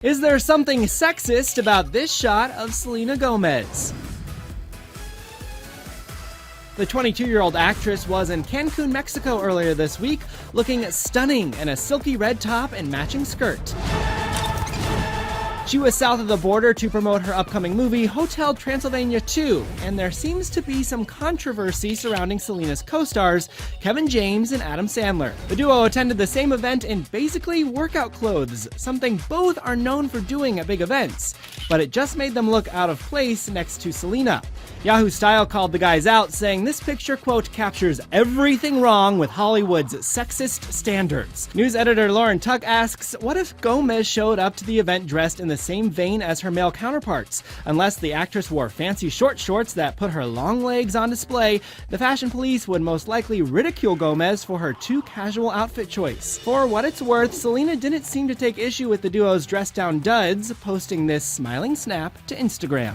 Is there something sexist about this shot of Selena Gomez? The 22-year-old actress was in Cancun, Mexico earlier this week, looking stunning in a silky red top and matching skirt. She was south of the border to promote her upcoming movie, Hotel Transylvania 2, and there seems to be some controversy surrounding Selena's co-stars, Kevin James and Adam Sandler. The duo attended the same event in basically workout clothes, something both are known for doing at big events, but it just made them look out of place next to Selena. Yahoo Style called the guys out, saying this picture, quote, captures everything wrong with Hollywood's sexist standards. News editor Lauren Tuck asks, what if Gomez showed up to the event dressed in the same vein as her male counterparts? Unless the actress wore fancy short shorts that put her long legs on display, the fashion police would most likely ridicule Gomez for her too casual outfit choice. For what it's worth, Selena didn't seem to take issue with the duo's dress-down duds, posting this smiling snap to Instagram.